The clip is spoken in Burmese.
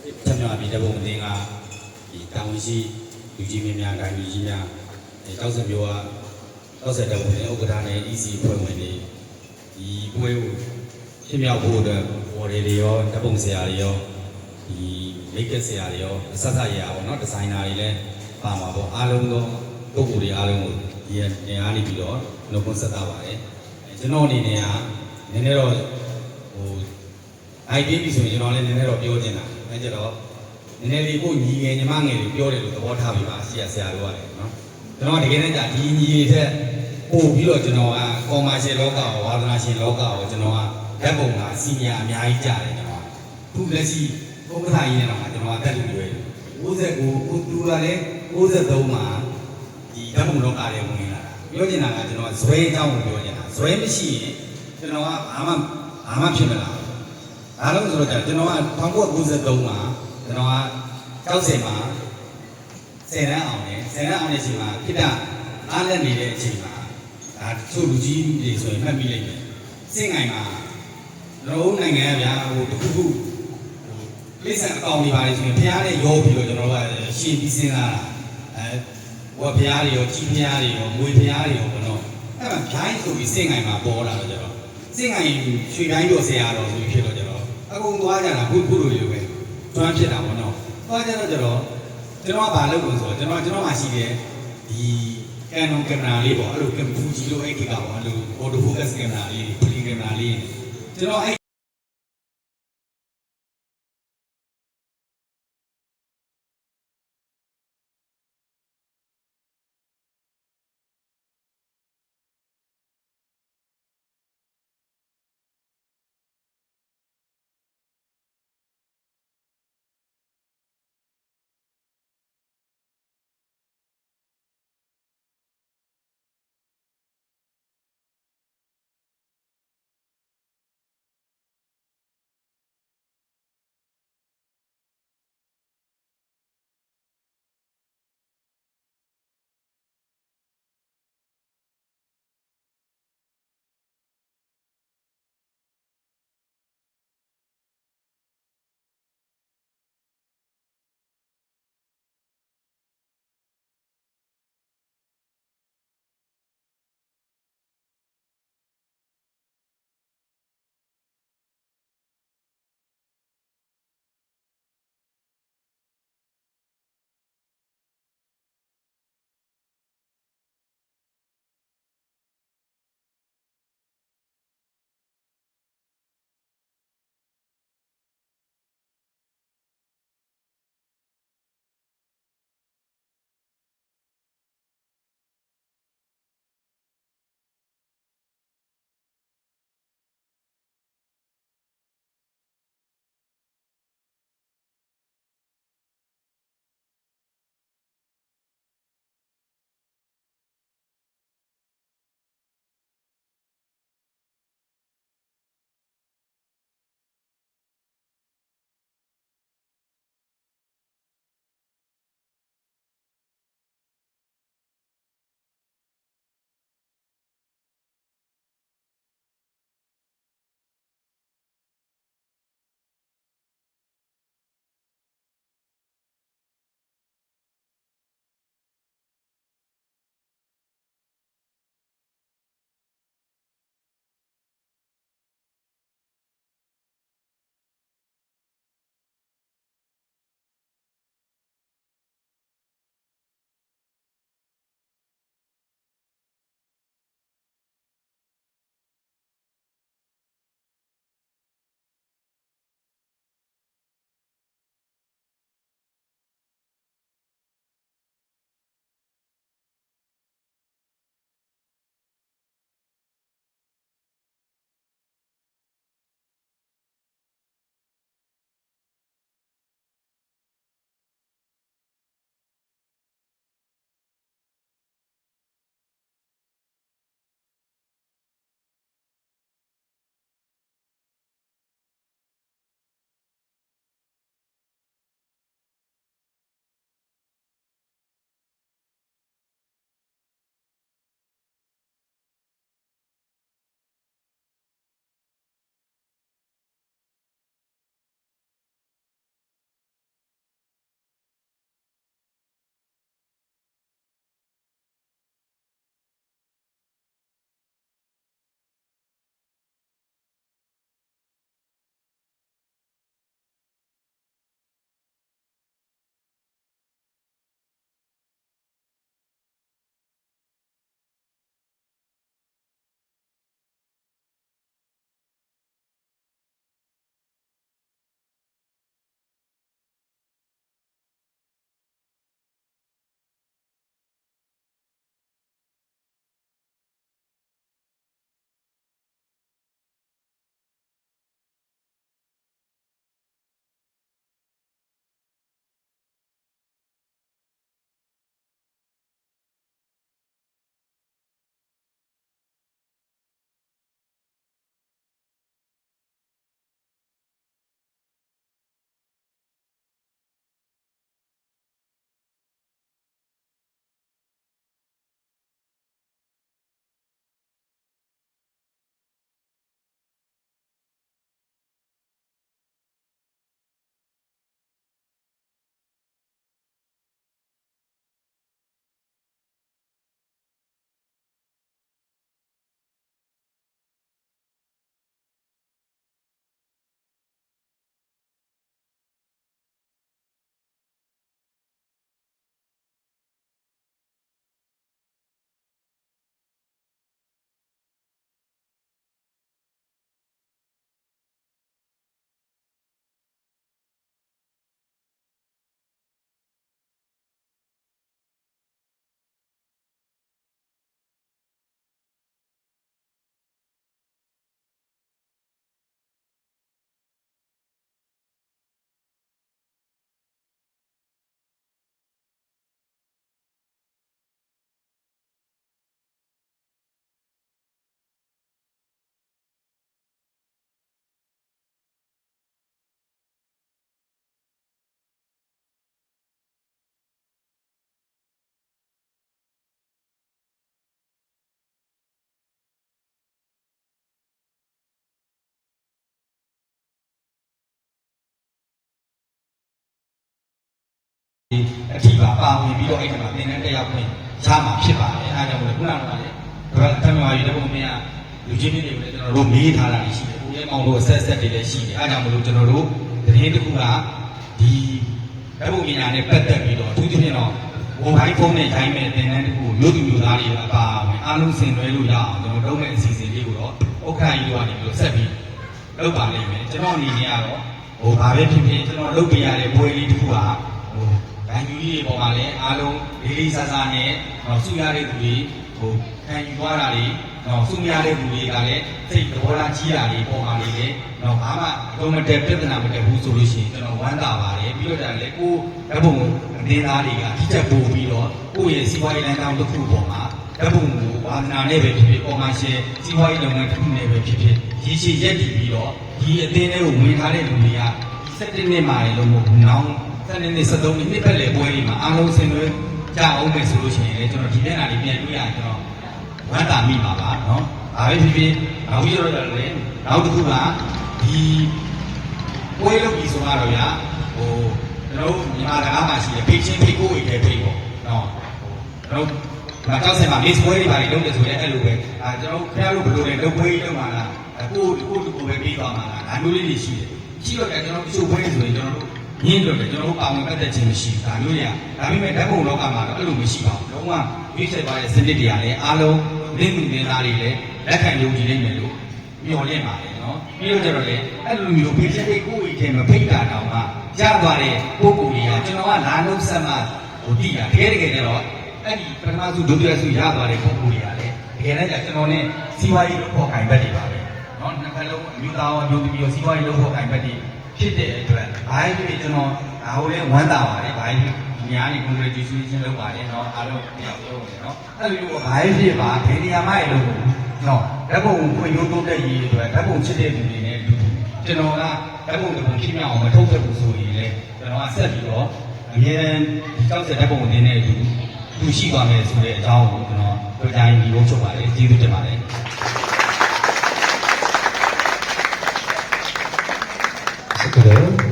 ချက်များပြီးတပုံအင်းကဒီတောင်ရှိလူကြီးမင်းများတိုင်းလူကြီးများတောက်စမျိုးက60တပုံနဲ့ဥက္ကဋ္ဌနဲ့ EC ဖွဲ့ဝင်တွေဒီပွဲကိုဖြစ်မြောက်ဖို့အတွက်ဘော်တွေရောတပုံဆရာတွေရောဒီမိတ်ကဆရာတွေရောအဆက်ဆက်ရအောင်เนาะဒီဇိုင်နာတွေလည်းပါမှာပေါ့အားလုံးသောပုဂ္ဂိုလ်တွေအားလုံးကိုဒီနေရာနေပြီးတော့နှုတ်ခွန်းဆက်တာပါတယ်ကျွန်တော်အနေနဲ့ကနည်းနည်းတော့IPP ဆိုရင်ကျွန်တော်လည်းနည်းနည်းတော့ပြောချင်တာအဲကြတော့နည်းနည်းလေးကိုညီငယ်ညီမငယ်တွေပြောတယ်လို့သဘောထားပြီးပါဆရာတို့ရတယ်နော်ကျွန်တော်တကယ်တမ်းကျဒီညီတွေထက်ပို့ပြီးတော့ကျွန်တော်ကကော်မာရှယ်လောကကိုဝါသနာရှင်လောကကိုကျွန်တော်ကဓာတ်ပုံကစီနီယာအများကြီးကြားတယ်ကျွန်တော်ခုလက်ရှိဥက္ကဋ္ဌကြီးနဲ့တော့ကျွန်တော်ကတက်လူတွေ69ဦးတူလာလည်း63မှာဒီဓာတ်ပုံလောကတွေဝင်လာတာပြောချင်တာကကျွန်တော်ဇွဲအကြောင်းကိုပြောချင်တာဇွဲမရှိရင်ကျွန်တော်ကဘာမှဖြစ်မလားအားလုံးဆိုတော့ကျွန်တော်က1993မှာကျွန်တော်က60မှာ10တန်းအောင်တယ်10တန်းအောင်တဲ့အချိန်မှာခိတ္တအားလက်နေတဲ့အချိန်မှာဒါသူ့လူကြီးတွေဆိုရင်မှတ်မိလိမ့်မယ်စင်ငိုင်မှာလုံးနိုင်ငံကဗျာဟိုတခုခုလိမ့်ဆန်အကောင်တွေပါလေဆိုရင်ဖျားနဲ့ရောပြီးတော့ကျွန်တော်ကရှင်းပြီးစဉ်းစားတာဝက်ဖျားတွေရောကြီးဖျားတွေရောငွေဖျားတွေရောဘယ်တော့အဲ့မှာဂျိုင်းဆိုပြီးစင်ငိုင်မှာပေါ်လာတော့ကျွန်တော်စင်ငိုင်ရွှေတိုင်းတော်ဆရာတော်ဆိုပြီးဖြစ်တော့ကျွန်တော်အကုန်သွားကြတာခုလိုလိုပဲကျွမ်းဖြစ်တာပေါ့နော်သွားကြတော့ကျွန်တော်ကဘာလုပ်လို့ဆိုတော့ကျွန်တော်မှရှိတယ်ဒီကန်နွန်ကင်မရာလေးပေါ့အဲ့လိုကင်ဖူဂျီလိုအဲ့ဒီကပေါ့အဲ့လိုအော်တိုဖိုကတ်ကင်မရာလေးပလီကင်မရာလေးကျွန်တော်အဲ့ အထီးပါပါဝင်ပြီးတော့အဲ့ဒီမှာသင်တန်းတက်ရောက်ခွင့်ရမှာဖြစ်ပါတယ်အားကြောင့်မို့ခုနကလည်းဒါကတမန်တော်ကြီးတဲ့ပုံမြင်လူချင်းတွေလည်းကျွန်တော်တို့မေးထားတာရှိတယ်ကိုရဲမောင်တို့ဆက်တွေလည်းရှိတယ်အားကြောင့်မို့လို့ကျွန်တော်တို့သတင်းတစ်ခုကဒီဓာတ်ပုံပညာနဲ့ပတ်သက်ပြီးတော့အထူးသဖြင့်တော့မိုဘိုင်းဖုန်းနဲ့တိုင်းမဲ့သင်တန်းတစ်ခုမျိုးသူမျိုးသားတွေအပါဝင်အားလုံးဆင်နွှဲလို့ရအောင်ကျွန်တော်တို့မဲ့အစီအစဉ်လေးကိုတော့ဥက္ကဋ္ဌကြီးတို့ကနေပြီးတော့ဆက်ပြီးလုပ်ပါလိမ့်မယ်ကျွန်တော်အနေနဲ့ကတော့ဘာပဲဖြစ်ဖြစ်ကျွန်တော်လုပ်ပြရတဲ့ဘွေလေးတစ်ခုကဗန်ယူကြီးတွေပေါ်မှာလည်းအားလုံးလေးလေးစားစားနဲ့စုရတဲ့သူတွေခံယူသွားတာတွေစုရတဲ့သူတွေကလည်းစိတ်သဘောထားကြီးတာတွေပေါ်မှာနေတယ်ဘာမှအလုံးမတက်ပြဿနာမတက်ဘူးဆိုလို့ရှိရင်ကျွန်တော်ဝမ်းသာပါတယ်ပြီးတော့လည်းကိုယ်ဓာတ်ပုံအသေးသားတွေကထိချက်ပို့ပြီးတော့ကိုယ့်ရဲ့စီးပွားရေးလမ်းကြောင်းတစ်ခုပေါ်မှာဓာတ်ပုံကိုဝါသနာနဲ့ပဲဖြစ်ဖြစ်ပေါ်မှာရှင်စီးပွားရေးလုပ်ငန်းတစ်ခုနဲ့ပဲဖြစ်ဖြစ်ရည်ရှိရက်တည်ပြီးတော့ဒီအသင်းလေးကိုဝင်ထားတဲ့လူတွေက17နှစ်မှလည်းလုံးဝနောင်17နှစ်13နှစ်ပဲလေပွဲတွေမှာအားလုံးဆင်နွှဲကြအောင်မယ်ဆိုလို့ရှိရင်လည်းကျွန်တော်ဒီမျက်နှာလေးပြန်တွေ့ရကျွန်တော်ဝမ်းသာမိပါပါနော်။ဒါပဲဖြစ်ဖြစ်နောက်ပြီးတော့လည်းနောက်တစ်ခုကဒီပွဲလုပ်ပြီးဆိုတော့ဗျာကျွန်တော်မြန်မာစကားမှာရှိတယ်ဖိချင်းဖိကိုအိတ်တဲ့ဖိပေါ့နော်။ကျွန်တော်ကြောက်စင်မှာ miss ပွဲတွေပါလေလုပ်တယ်ဆိုရင်အဲ့လိုပဲကျွန်တော်ခင်ဗျားတို့ဘယ်လိုလဲလုပ်ပွဲလုပ်မှာလားကိုပဲပြီးသွားမှာလားဒါမျိုးလေးတွေရှိတယ်ရှိတော့ကျွန်တော်ချိုးပွဲဆိုရင်ကျွန်တော်တို့ညင်းတော့ကျွန်တော်တို့ပါဝင်ပတ်သက်ခြင်းမရှိဘူးဒါမျိုးတွေကဒါပေမဲ့ဓာတ်ပုံလောကမှာတော့အဲ့လိုမရှိပါဘူးလုံးဝရွေးချယ်ပါတဲ့စနစ်တွေကလည်းအားလုံးလင်းသူလင်းသားတွေလည်းလက်ခံယုံကြည်နိုင်မယ်လို့မျှော်လင့်ပါတယ်နော်ပြီးတော့ကျတော့လေအဲ့လိုမျိုးဖိချက်ဖိကိုယ်အိတ်ထဲမှာဖိတ်တာတောင်မှကြားသွားတဲ့ပုံကိုယ်တွေကကျွန်တော်ကလာလုံးဆက်မှတိတာတကယ်ကျတော့အဲ့ဒီပထမစုဒုတိယစုရသွားတဲ့ပုံကိုယ်တွေကလည်းတကယ်လည်းကျွန်တော်နဲ့စီးပွားရေးလုပ်ဖို့ခိုင်ပတ်နေပါပဲနော်နှစ်ခါလုံးအမျိုးသားရောမျိုးသမီးရောစီးပွားရေးလုပ်ဖို့ခိုင်ပတ်နေဖြစ်တဲ့အတွက်ဘာဖြစ်ကျွန်တော်ဒါဟိုလည်းဝမ်းသာပါတယ်ဘာဖြစ်ဒီများနေ congratulation လုပ်ပါတယ်เนาะအားလုံးပြောင်းပြောတယ်เนาะအဲ့လိုမျိုးဘာဖြစ်ပါဘယ်နေရာမှလည်းလို့เนาะဓာတ်ပုံဖွင့်ရိုးတိုးတက်ရေးအတွက်ဓာတ်ပုံချစ်တဲ့လူတွေနဲ့အတူကျွန်တော်ကဓာတ်ပုံတစ်ပုံဖြစ်မြောက်အောင်မထုတ်သက်ဘူးဆိုရင်လည်းကျွန်တော်ကဆက်ပြီးတော့အမြဲတမ်းဒီကြောက်တဲ့ဓာတ်ပုံအင်းနဲ့အတူသူရှိသွားမယ်ဆိုတဲ့အကြောင်းကိုကျွန်တော်ပြောကြရင်ဒီလိုချုပ်ပါတယ်ကျေးဇူးတင်ပါတယ် 그래요?